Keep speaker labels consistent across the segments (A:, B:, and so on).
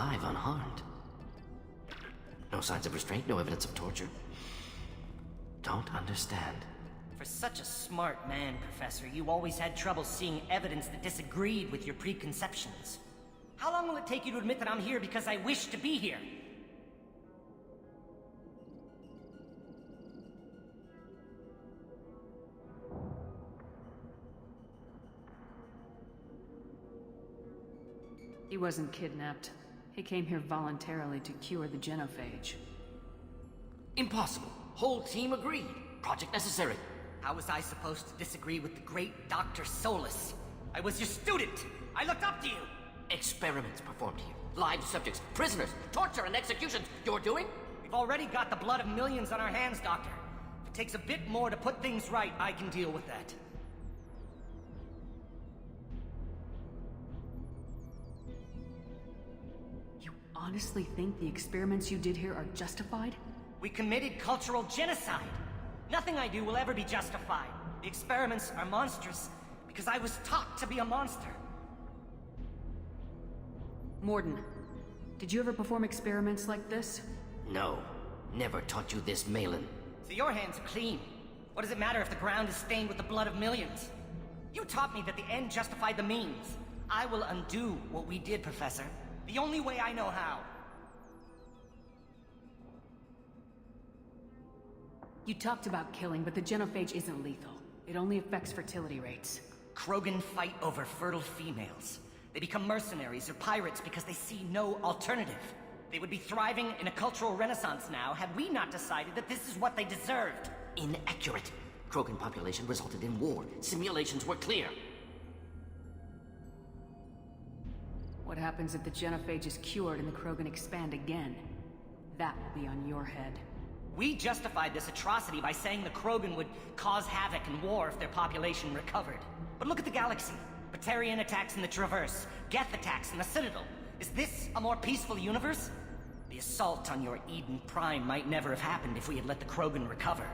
A: alive, unharmed. No signs of restraint, no evidence of torture. Don't understand.
B: For such a smart man, Professor, you always had trouble seeing evidence that disagreed with your preconceptions. How long will it take you to admit that I'm here because I wish to be here?
C: He wasn't kidnapped. He came here voluntarily to cure the genophage.
A: Impossible. Whole team agreed. Project necessary.
B: How was I supposed to disagree with the great Dr. Solus? I was your student! I looked up to you!
A: Experiments performed here. Live subjects, prisoners, torture and executions. You're doing?
B: We've already got the blood of millions on our hands, Doctor. If it takes a bit more to put things right, I can deal with that.
C: You honestly think the experiments you did here are justified?
B: We committed cultural genocide. Nothing I do will ever be justified. The experiments are monstrous because I was taught to be a monster.
C: Morden, did you ever perform experiments like this?
A: No. Never taught you this, Malin.
B: So your hands are clean. What does it matter if the ground is stained with the blood of millions? You taught me that the end justified the means. I will undo what we did, Professor. The only way I know how.
C: You talked about killing, but the genophage isn't lethal. It only affects fertility rates.
B: Krogan fight over fertile females. They become mercenaries or pirates because they see no alternative. They would be thriving in a cultural renaissance now had we not decided that this is what they deserved.
A: Inaccurate. Krogan population resulted in war. Simulations were clear.
C: What happens if the genophage is cured and the Krogan expand again? That will be on your head.
B: We justified this atrocity by saying the Krogan would cause havoc and war if their population recovered. But look at the galaxy. Batarian attacks in the Traverse, Geth attacks in the Citadel. Is this a more peaceful universe? The assault on your Eden Prime might never have happened if we had let the Krogan recover.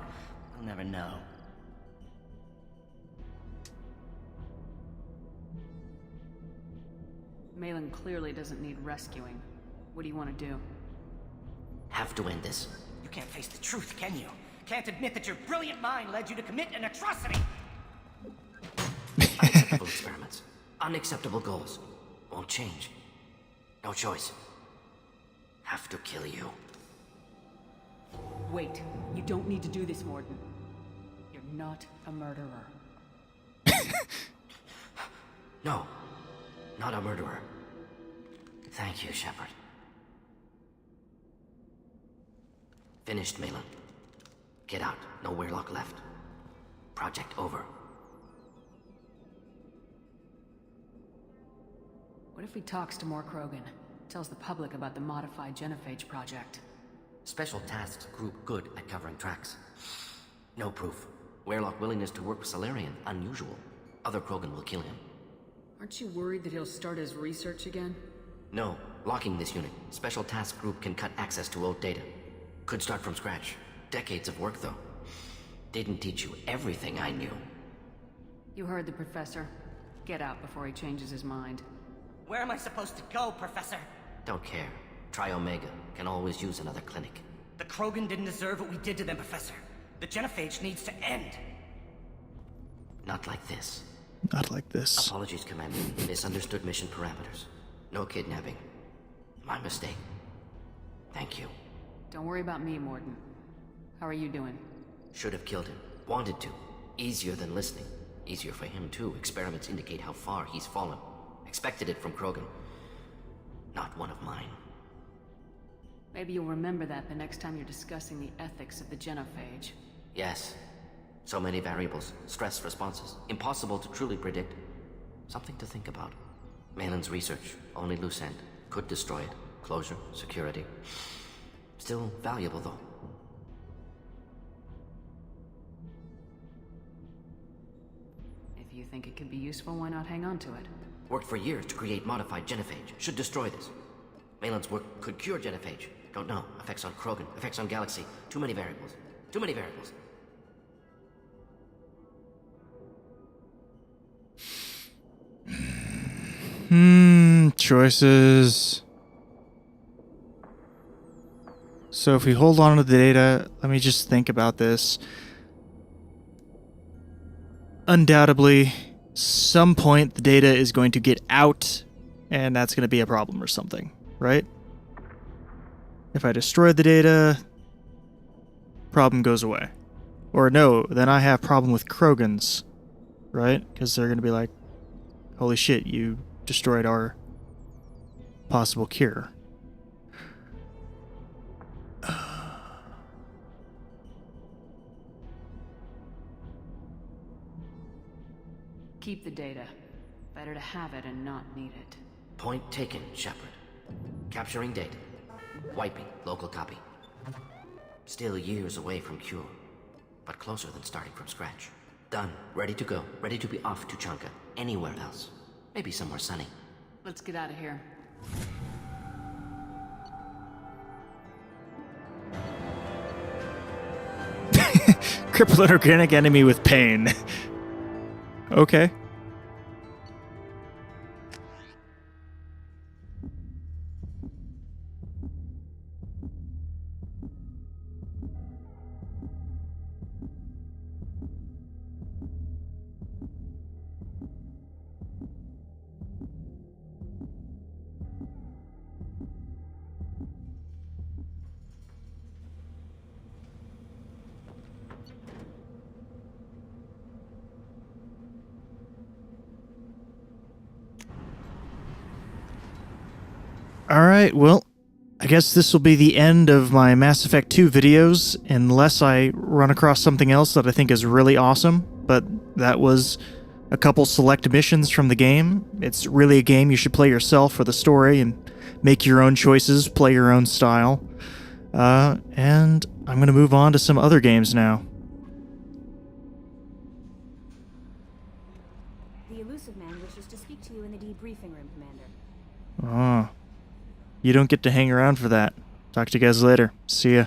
B: We'll never know.
C: Malin clearly doesn't need rescuing. What do you want to do?
A: Have to end this.
B: You can't face the truth, can you? Can't admit that your brilliant mind led you to commit an atrocity!
A: Unacceptable experiments. Unacceptable goals. Won't change. No choice. Have to kill you.
C: Wait. You don't need to do this, Morden. You're not a murderer.
A: No. Not a murderer. Thank you, Shepard. Finished, Malin. Get out. No Weirlock left. Project over.
C: What if he talks to more Krogan? Tells the public about the modified genophage project?
A: Special tasks group good at covering tracks. No proof. Weirlock willingness to work with Salarian, unusual. Other Krogan will kill him.
C: Aren't you worried that he'll start his research again?
A: No. Locking this unit. Special task group can cut access to old data. Could start from scratch. Decades of work, though. Didn't teach you everything I knew.
C: You heard the professor. Get out before he changes his mind.
B: Where am I supposed to go, Professor?
A: Don't care. Try Omega. Can always use another clinic.
B: The Krogan didn't deserve what we did to them, Professor. The genophage needs to end.
A: Not like this.
D: Not like this.
A: Apologies, Commander. Misunderstood mission parameters. No kidnapping. My mistake. Thank you.
C: Don't worry about me, Morden. How are you doing?
A: Should have killed him. Wanted to. Easier than listening. Easier for him, too. Experiments indicate how far he's fallen. Expected it from Krogan. Not one of mine.
C: Maybe you'll remember that the next time you're discussing the ethics of the genophage.
A: Yes. So many variables. Stress responses. Impossible to truly predict. Something to think about. Malin's research. Only loose end. Could destroy it. Closure. Security. Still valuable, though.
C: If you think it could be useful, why not hang on to it?
A: Worked for years to create modified genophage. Should destroy this. Malin's work could cure genophage. Don't know. Effects on Krogan. Effects on Galaxy. Too many variables. Too many variables.
D: Choices. So if we hold on to the data, let me just think about this. Undoubtedly, some point the data is going to get out, and that's going to be a problem or something, right? If I destroy the data, problem goes away. Or no, then I have problem with Krogans, right? Because they're going to be like, holy shit, you destroyed our possible cure.
C: Keep the data. Better to have it and not need it.
A: Point taken, Shepard. Capturing data. Wiping local copy. Still years away from cure, but closer than starting from scratch. Done. Ready to go. Ready to be off to Chanka. Anywhere else. Maybe somewhere sunny.
C: Let's get out of here.
D: Cripple an organic enemy with pain. Okay. Alright, well, I guess this will be the end of my Mass Effect 2 videos, unless I run across something else that I think is really awesome, but that was a couple select missions from the game. It's really a game you should play yourself for the story and make your own choices, play your own style. And I'm going to move on to some other games now.
E: The elusive man wishes to speak to you in the debriefing room, Commander.
D: Oh. You don't get to hang around for that. Talk to you guys later. See ya.